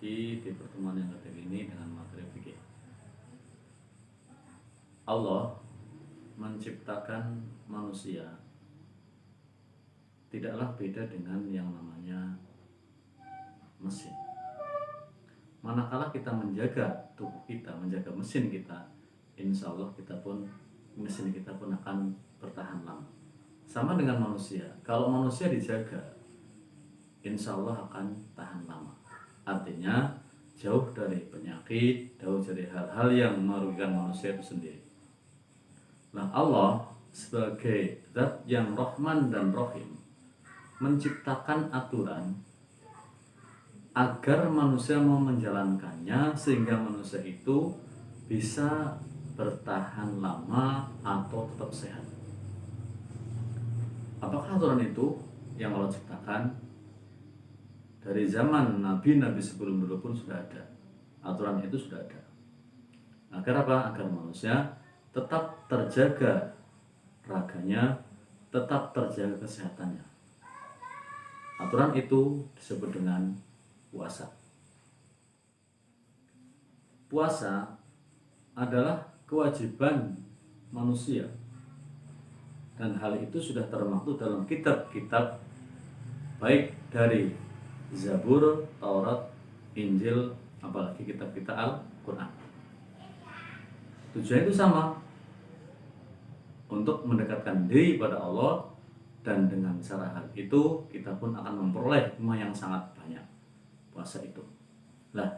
lagi di pertemuan yang ketiga ini dengan materi fikih. Allah menciptakan manusia tidaklah beda dengan yang namanya mesin. Manakala kita menjaga tubuh kita, menjaga mesin kita, insya Allah mesin kita pun akan bertahan lama. Sama dengan manusia, kalau manusia dijaga, insya Allah akan tahan lama. Artinya jauh dari penyakit, jauh dari hal-hal yang merugikan manusia itu sendiri. Nah, Allah sebagai zat yang Rahman dan Rahim menciptakan aturan agar manusia mau menjalankannya sehingga manusia itu bisa bertahan lama atau tetap sehat. Apakah aturan itu yang Allah ciptakan? Dari zaman nabi-nabi sebelum dulu pun sudah ada. Aturan itu sudah ada. Agar apa? Agar manusia tetap terjaga raganya, tetap terjaga kesehatannya. Aturan itu disebut dengan puasa. Puasa adalah kewajiban manusia. Dan hal itu sudah termaktub dalam kitab-kitab baik dari Zabur, Taurat, Injil, apalagi kitab-kitab Al-Quran. Tujuan itu sama, untuk mendekatkan diri pada Allah, dan dengan cara hal itu kita pun akan memperoleh hikmah yang sangat banyak. Puasa itu. Nah,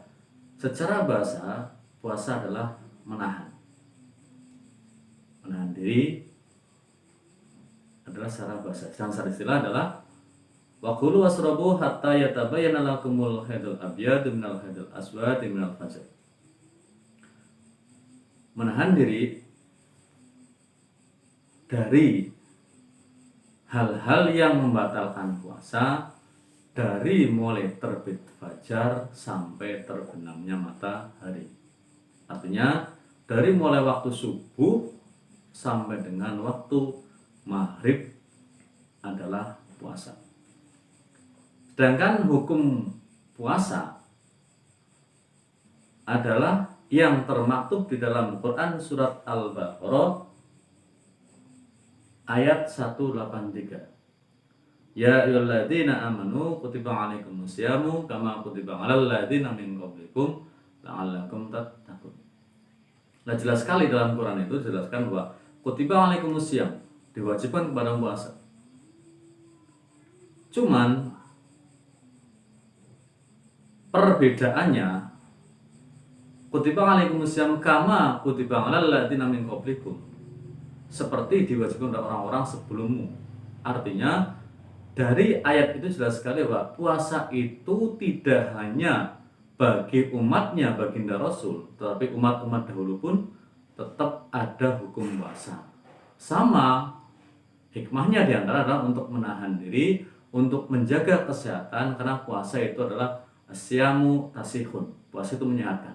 secara bahasa, puasa adalah menahan diri adalah secara bahasa. Dan secara istilah adalah wa kulu wasrabu hatta yatabayyana lakumul haidul abyadu minal haidul aswadi minal fajr. Menahan diri dari hal-hal yang membatalkan puasa dari mulai terbit fajar sampai terbenamnya matahari. Artinya dari mulai waktu subuh sampai dengan waktu maghrib adalah puasa. Sedangkan hukum puasa adalah yang termaktub di dalam Quran surat Al-Baqarah ayat 183. Ya ayyuhalladzina amanu kutiba alaikumusyamu kama kutiba alal ladzina min qablikum la'allakum tattaqun. Nah, jelas sekali dalam Quran itu dijelaskan bahwa kutiba alaikumusyamu diwajibkan kepada puasa. Cuman perbedaannya kutiba alaikumusyamu kama kutiba alal ladzina min qablikum, seperti diwajibkan oleh orang-orang sebelummu. Artinya dari ayat itu jelas sekali bahwa puasa itu tidak hanya bagi umatnya baginda Rasul, tetapi umat-umat dahulu pun tetap ada hukum puasa. Sama hikmahnya diantara adalah untuk menahan diri, untuk menjaga kesehatan, karena puasa itu adalah asyamu tasihun, puasa itu menyehatkan.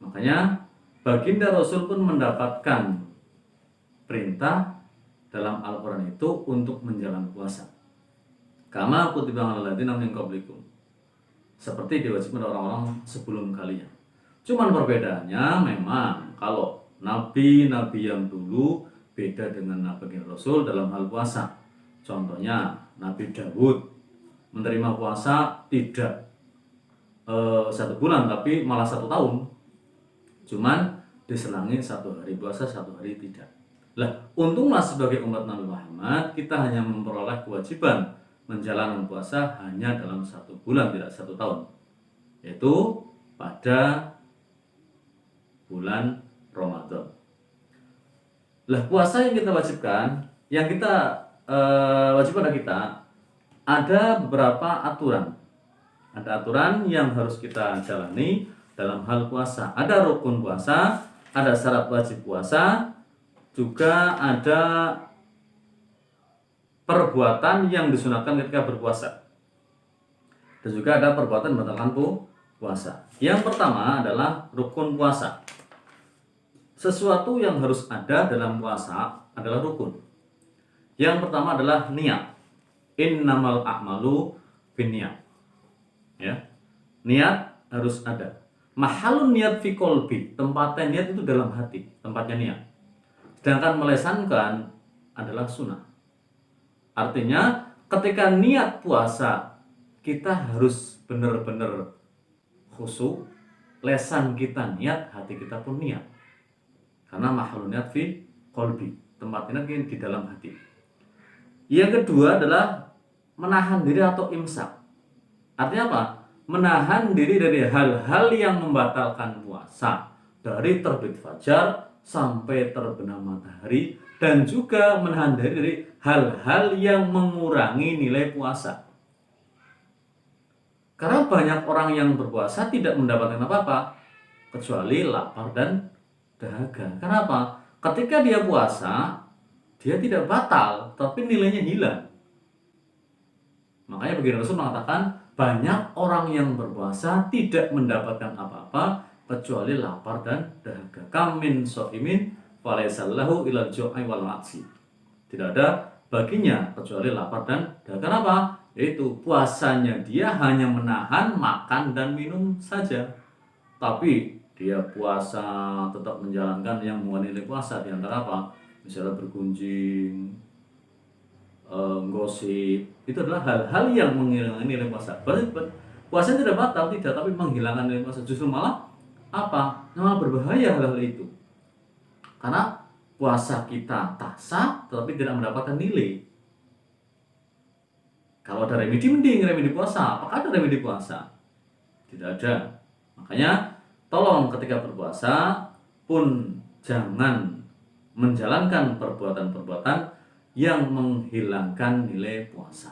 Makanya baginda Rasul pun mendapatkan perintah dalam Al-Quran itu untuk menjalankan puasa. Kama kutiba alal ladzina min qablikum, seperti diwajibkan orang-orang sebelum kalian. Cuman perbedaannya memang kalau nabi-nabi yang dulu beda dengan nabi Rasul dalam hal puasa. Contohnya Nabi Dawud menerima puasa tidak 1 bulan tapi malah 1 tahun. Cuman diselangi 1 hari puasa, 1 hari tidak. Lah, untunglah sebagai umat Nabi Muhammad kita hanya memperoleh kewajiban menjalankan puasa hanya dalam 1 bulan, tidak 1 tahun, yaitu pada bulan Ramadan. Lah, puasa yang kita wajibkan, yang kita wajib pada kita, ada beberapa aturan. Ada aturan yang harus kita jalani dalam hal puasa. Ada rukun puasa, ada syarat wajib puasa, juga ada perbuatan yang disunahkan ketika berpuasa, dan juga ada perbuatan membatalkan puasa. Yang pertama adalah rukun puasa. Sesuatu yang harus ada dalam puasa adalah rukun. Yang pertama adalah niat. Innamal a'malu binniyat. Ya. Niat harus ada. Mahalun niat fi qalbi, tempatnya niat itu dalam hati, tempatnya niat. Sedangkan melesankan adalah sunnah. Artinya ketika niat puasa, kita harus benar-benar khusyuk, lesan kita niat, hati kita pun niat. Karena mahalun niat fi qalbi, tempat niat di dalam hati. Yang kedua adalah menahan diri atau imsak. Artinya apa? Menahan diri dari hal-hal yang membatalkan puasa, dari terbit fajar sampai terbenam matahari, dan juga menahan diri dari hal-hal yang mengurangi nilai puasa. Karena banyak orang yang berpuasa tidak mendapatkan apa-apa kecuali lapar dan dahaga. Kenapa? Ketika dia puasa, dia tidak batal, tapi nilainya hilang. Makanya baginda Rasul mengatakan banyak orang yang berpuasa tidak mendapatkan apa-apa kecuali lapar dan dahaga. Kamin so'imin falaisallahu ilal jo'i wal aksi. Tidak ada baginya kecuali lapar dan dahaga. Kenapa? Yaitu puasanya dia hanya menahan makan dan minum saja. Tapi dia puasa tetap menjalankan yang menilai puasa, di antara apa? Misalnya bergunjing, gosip, itu adalah hal-hal yang menghilangkan nilai puasa. Puasa tidak batal, tidak, tapi menghilangkan nilai puasa. Justru malah apa? Malah berbahaya hal-hal itu. Karena puasa kita tak sah, tetapi tidak mendapatkan nilai. Kalau ada remedi, mending remedi puasa. Apakah ada remedi puasa? Tidak ada. Makanya tolong ketika berpuasa pun jangan menjalankan perbuatan-perbuatan yang menghilangkan nilai puasa.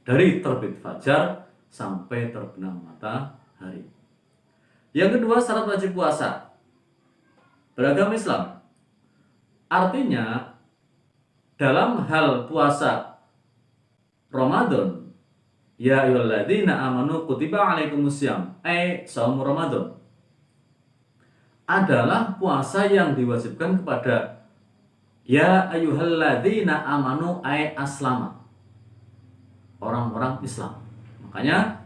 Dari terbit fajar sampai terbenam matahari. Yang kedua, syarat wajib puasa beragama Islam. Artinya dalam hal puasa Ramadan, ya ayyuhalladzina amanu kutiba alaikumusiyam, shaum Ramadan, adalah puasa yang diwajibkan kepada ya ayyuhalladzina amanu aslama, orang-orang Islam. Makanya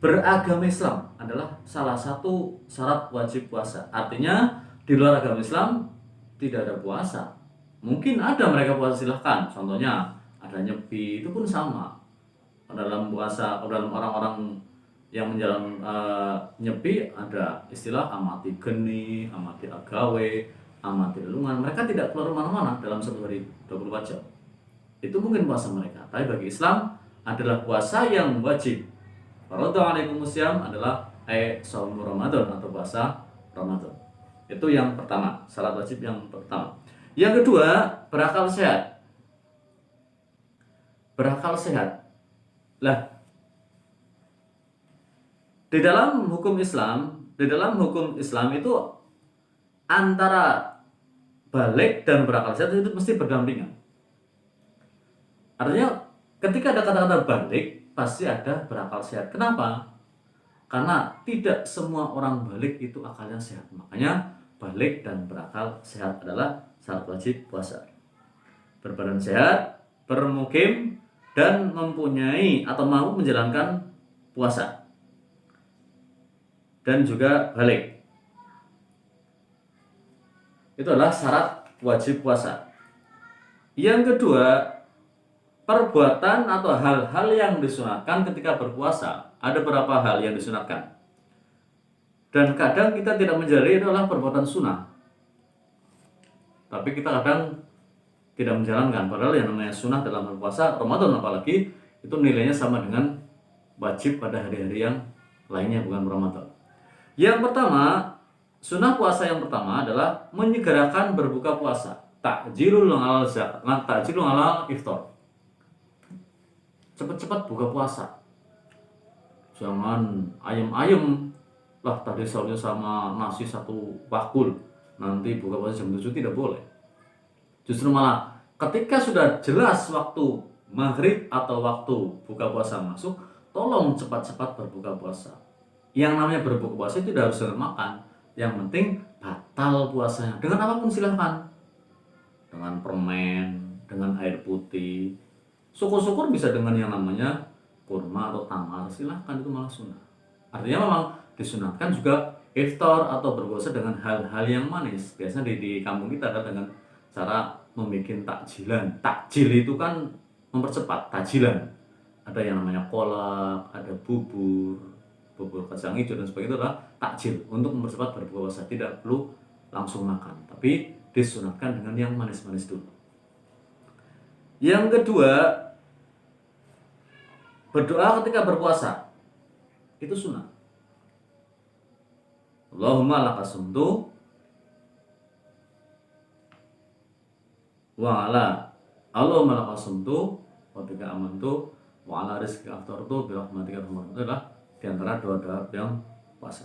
beragama Islam adalah salah satu syarat wajib puasa. Artinya di luar agama Islam tidak ada puasa. Mungkin ada mereka puasa, silahkan. Contohnya ada nyepi, itu pun sama. Dalam puasa, dalam orang-orang yang menjalankan nyepi ada istilah amati geni, amati agawe, amati lelungan. Mereka tidak keluar mana-mana dalam satu hari 24 jam. Itu mungkin puasa mereka. Tapi bagi Islam adalah puasa yang wajib. Faradu alaikumusiyam adalah shaum Ramadan atau puasa Ramadan. Itu yang pertama, syarat wajib yang pertama. Yang kedua, berakal sehat. Berakal sehat. Lah, di dalam hukum Islam itu antara balik dan berakal sehat itu mesti berdampingan. Artinya ketika ada kata-kata balik, pasti ada berakal sehat. Kenapa? Karena tidak semua orang balik itu akalnya sehat. Makanya balik dan berakal sehat adalah syarat wajib puasa. Berbadan sehat, bermukim, dan mempunyai atau mampu menjalankan puasa. Dan juga balik. Itu adalah syarat wajib puasa. Yang kedua, perbuatan atau hal-hal yang disunatkan ketika berpuasa. Ada beberapa hal yang disunatkan. Dan kadang kita tidak menjadi itu adalah perbuatan sunnah. Tapi kita kadang tidak menjalankan. Padahal yang namanya sunnah dalam berpuasa Ramadan apalagi itu nilainya sama dengan wajib pada hari-hari yang lainnya bukan Ramadan. Yang pertama, sunnah puasa yang pertama adalah menyegerakan berbuka puasa. Takjilul alal iftar. Cepat-cepat buka puasa. Jangan ayem-ayem lah, tadi sahurnya sama nasi satu bakul, nanti buka puasa jam 7, tidak boleh. Justru malah ketika sudah jelas waktu maghrib atau waktu buka puasa masuk, tolong cepat-cepat berbuka puasa. Yang namanya berbuka puasa itu tidak harus dengan makan. Yang penting batal puasanya. Dengan apapun silahkan. Dengan permen, dengan air putih. Syukur-syukur bisa dengan yang namanya kurma atau tamar, silahkan, itu malah sunnah. Artinya memang disunatkan juga iftar atau berpuasa dengan hal-hal yang manis. Biasanya di kampung kita kan dengan cara membuat takjilan. Takjil itu kan mempercepat tajilan. Ada yang namanya kolak, ada bubur kacang hijau dan sebagainya, itu adalah takjil untuk mempercepat berpuasa. Tidak perlu langsung makan, tapi disunatkan dengan yang manis-manis dulu. Yang kedua, berdoa ketika berpuasa itu sunnah. Allahumma lakasumtu wa ala Allahumma lakasumtu wa bika amantu wa ala rizki aftartu bi rahmatika rahmatu. Itu adalah diantara doa-doa yang puasa.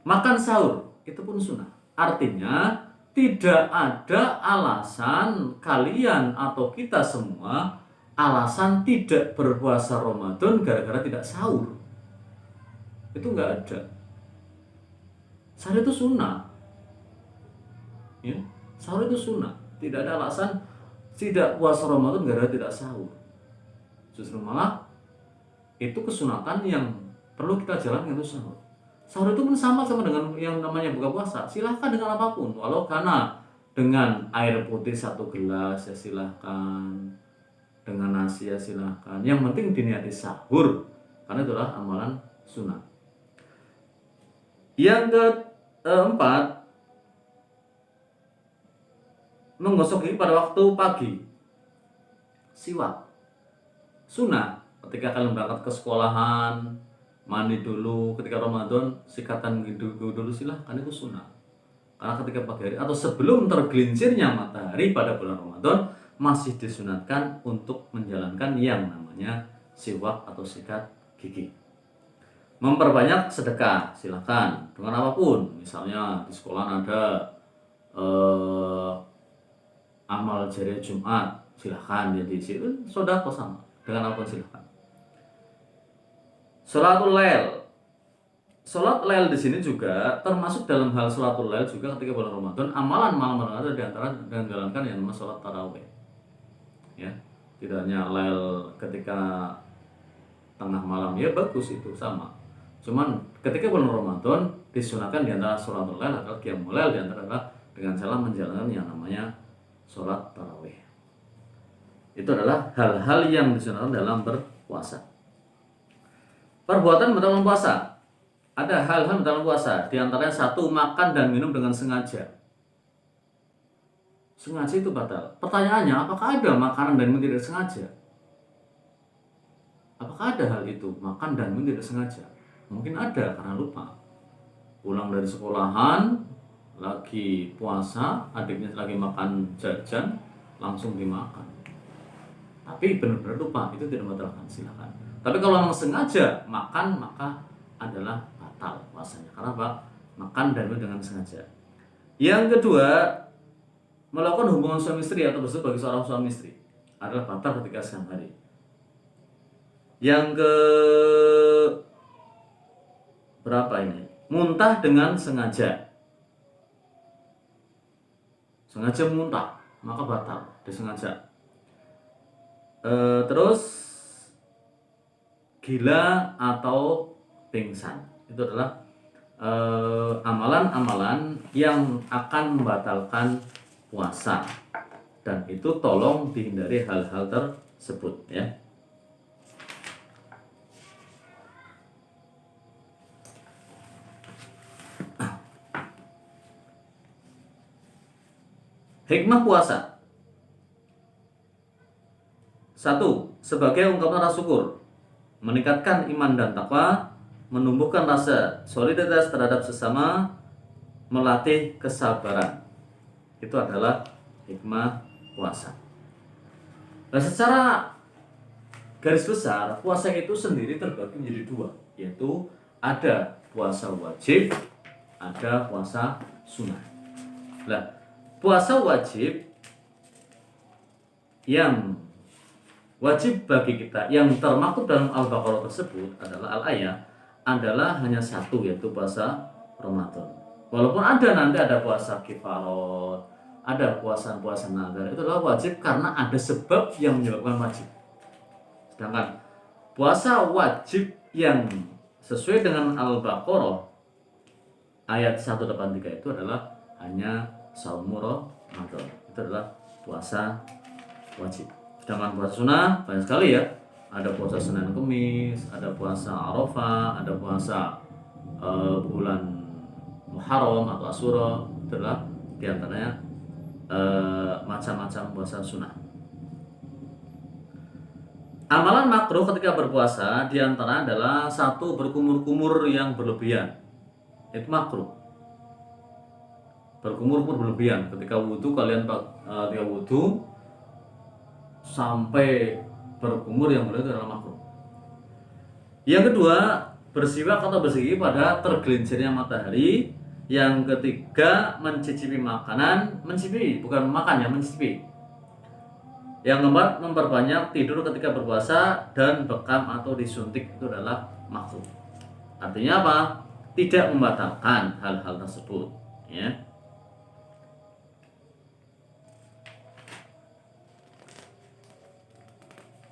Makan sahur itu pun sunnah. Artinya tidak ada alasan kalian atau kita semua alasan tidak berpuasa Ramadan gara-gara tidak sahur. Itu nggak ada. Sahur itu sunnah. Ya, sahur itu sunnah. Tidak ada alasan tidak puasa Ramadan gara-gara tidak sahur. Justru malah itu kesunatan yang perlu kita jalankan, itu sahur. Sahur itu pun sama dengan yang namanya buka puasa. Silahkan dengan apapun. Walau karena dengan air putih 1 gelas ya silahkan. Dengan nasi ya silahkan. Yang penting diniati sahur. Karena itulah amalan sunnah. Yang keempat, menggosok gigi pada waktu pagi. Siwak. Sunnah. Ketika kalian berangkat ke sekolahan, mandi dulu, ketika Ramadan sikatan dulu silahkan, itu sunnah. Karena ketika pagi hari atau sebelum tergelincirnya matahari pada bulan Ramadan masih disunatkan untuk menjalankan yang namanya siwak atau sikat gigi. Memperbanyak sedekah silahkan dengan apapun. Misalnya di sekolah ada amal jariah Jumat, silahkan dia diisi, sedekah sama dengan apapun silahkan. Sholatul Lail. Sholat Lail di sini juga termasuk dalam hal Sholatul Lail juga ketika bulan Ramadan. Amalan malam Ramadan di antara dengan jalankan yang namanya sholat tarawih. Ya, tidak hanya Lail ketika tengah malam, ya bagus itu sama. Cuman ketika bulan Ramadan disunahkan di antara Sholatul Lail adalah qiyamul lail, di antara adalah dengan cara menjalankan yang namanya sholat tarawih. Itu adalah hal-hal yang disunahkan dalam berpuasa. Perbuatan batal puasa. Ada hal-hal batal puasa. Di antaranya 1, makan dan minum dengan sengaja. Sengaja itu batal. Pertanyaannya, apakah ada makanan dan minum tidak sengaja? Apakah ada hal itu, makan dan minum tidak sengaja? Mungkin ada karena lupa. Pulang dari sekolahan, lagi puasa, adiknya lagi makan jajan, langsung dimakan. Tapi benar-benar lupa, itu tidak membatalkan, silakan. Tapi kalau memang sengaja makan, maka adalah batal puasanya. Karena apa? Makan dan minum dengan sengaja. Yang kedua, melakukan hubungan suami istri atau bersetubuh bagi seorang suami istri adalah batal ketika siang hari. Yang ke berapa ini? Muntah dengan sengaja. Sengaja muntah, maka batal, disengaja. Terus gila atau pingsan, itu adalah amalan-amalan yang akan membatalkan puasa, dan itu tolong dihindari hal-hal tersebut ya. Hikmah puasa. 1. Sebagai ungkapan rasa syukur, meningkatkan iman dan takwa, menumbuhkan rasa solidaritas terhadap sesama, melatih kesabaran. Itu adalah hikmah puasa. Nah, secara garis besar puasa itu sendiri terbagi menjadi 2, yaitu ada puasa wajib, ada puasa sunnah. Nah, puasa wajib yang wajib bagi kita yang termaktub dalam Al-Baqarah tersebut adalah al-ayah adalah hanya 1, yaitu puasa Ramadan. Walaupun nanti ada puasa kifarot, ada puasa nazar, itu adalah wajib karena ada sebab yang menyebabkan wajib. Sedangkan Puasa wajib yang sesuai dengan Al-Baqarah ayat 183 itu adalah hanya saum Ramadan. Itu adalah puasa wajib. Sedangkan puasa sunnah banyak sekali ya. Ada puasa Senin Kemis, ada puasa Arafah, ada puasa bulan Muharram atau Asyura. Itu adalah diantaranya macam-macam puasa sunnah. Amalan makruh ketika berpuasa diantara adalah satu, berkumur-kumur yang berlebihan. Itu makruh. Berkumur-kumur berlebihan. Ketika wudhu kalian ketika wudhu sampai berkumur yang berlebihan adalah makruh. Yang kedua, bersiwak atau bergigi pada tergelincirnya matahari. Yang ketiga, mencicipi makanan, mencicipi bukan makan ya, mencicipi. Yang keempat, memperbanyak tidur ketika berpuasa dan bekam atau disuntik itu adalah makruh. Artinya apa? Tidak membatalkan hal-hal tersebut, ya.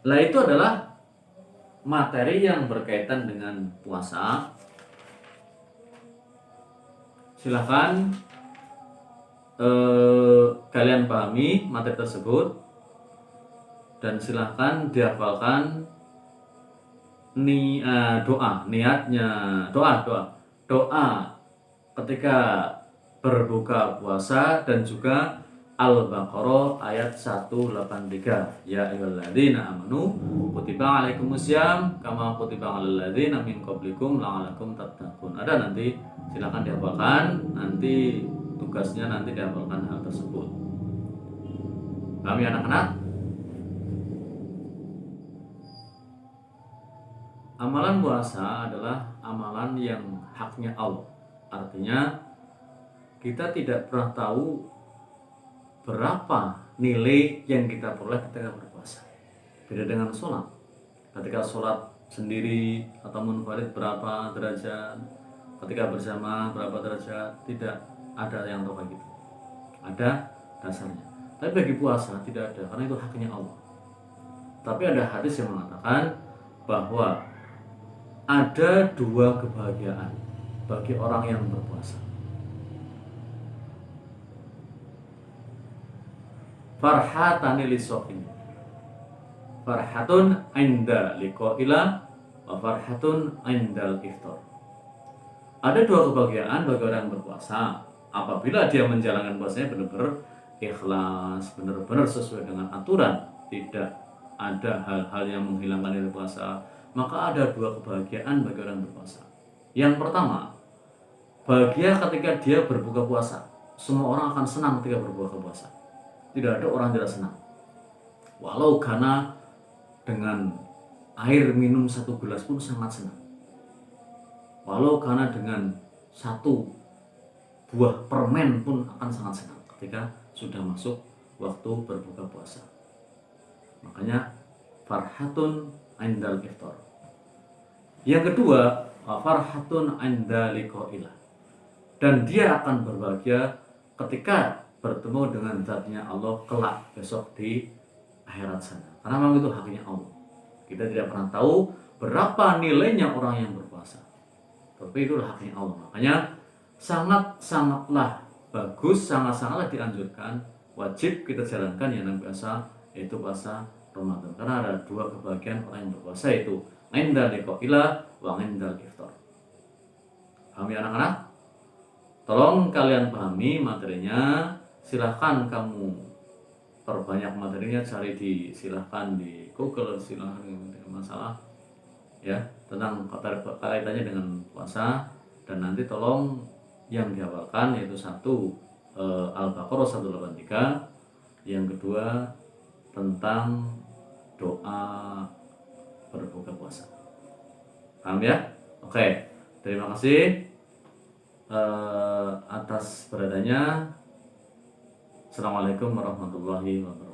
Lah itu adalah materi yang berkaitan dengan puasa. Silahkan kalian pahami materi tersebut. Dan silahkan dihafalkan niatnya, doa ketika berbuka puasa dan juga Al-Baqarah ayat 183. Ya ayyuhalladzina amanu kutiba alaikumusiyam kama kutiba alal ladzina min qablikum la'allakum tattaqun. Ada nanti, silahkan dihafalkan, nanti tugasnya nanti dihafalkan hal tersebut. Kami anak-anak, amalan puasa adalah amalan yang haknya Allah. Artinya kita tidak pernah tahu berapa nilai yang kita peroleh ketika berpuasa. Beda dengan sholat. Ketika sholat sendiri atau munfarid berapa derajat, ketika bersama berapa derajat, tidak ada yang tahu gitu. Ada dasarnya. Tapi bagi puasa tidak ada, karena itu haknya Allah. Tapi ada hadis yang mengatakan bahwa ada dua kebahagiaan bagi orang yang berpuasa. Farhatani lisokin, farhatun inda liqa'ila wa farhatun indal iftar. Ada dua kebahagiaan bagi orang yang berpuasa apabila dia menjalankan puasanya benar-benar ikhlas, benar-benar sesuai dengan aturan, tidak ada hal-hal yang menghilangkan nilai puasa. Maka ada dua kebahagiaan bagi orang berpuasa. Yang pertama, bahagia ketika dia berbuka puasa. Semua orang akan senang ketika berbuka puasa. Tidak ada orang tidak senang. Walau karena dengan air minum 1 gelas pun sangat senang. Walau karena dengan 1 buah permen pun akan sangat senang ketika sudah masuk waktu berbuka puasa. Makanya farhatun indal iftar. Yang kedua, farhatun inda liqa'illah. Dan dia akan berbahagia ketika bertemu dengan zatnya Allah kelak besok di akhirat sana. Karena memang itu haknya Allah. Kita tidak pernah tahu berapa nilainya orang yang berpuasa. Tapi itulah haknya Allah. Makanya sangat-sangatlah bagus, sangat-sangatlah dianjurkan, wajib kita jalankan yang namanya puasa, yaitu puasa Ramadan. Karena ada dua kebahagiaan orang yang berpuasa, yaitu inda liqa'illah wa indal iftar. Pahami anak-anak? Tolong kalian pahami materinya. Silahkan kamu perbanyak materinya, cari silahkan di Google, silahkan dengan masalah ya tentang kaitannya dengan puasa. Dan nanti tolong yang dihafalkan yaitu 1 Al-Baqarah 183, yang kedua tentang doa berbuka puasa. Paham ya? Oke, terima kasih atas beradanya. Assalamualaikum warahmatullahi wabarakatuh.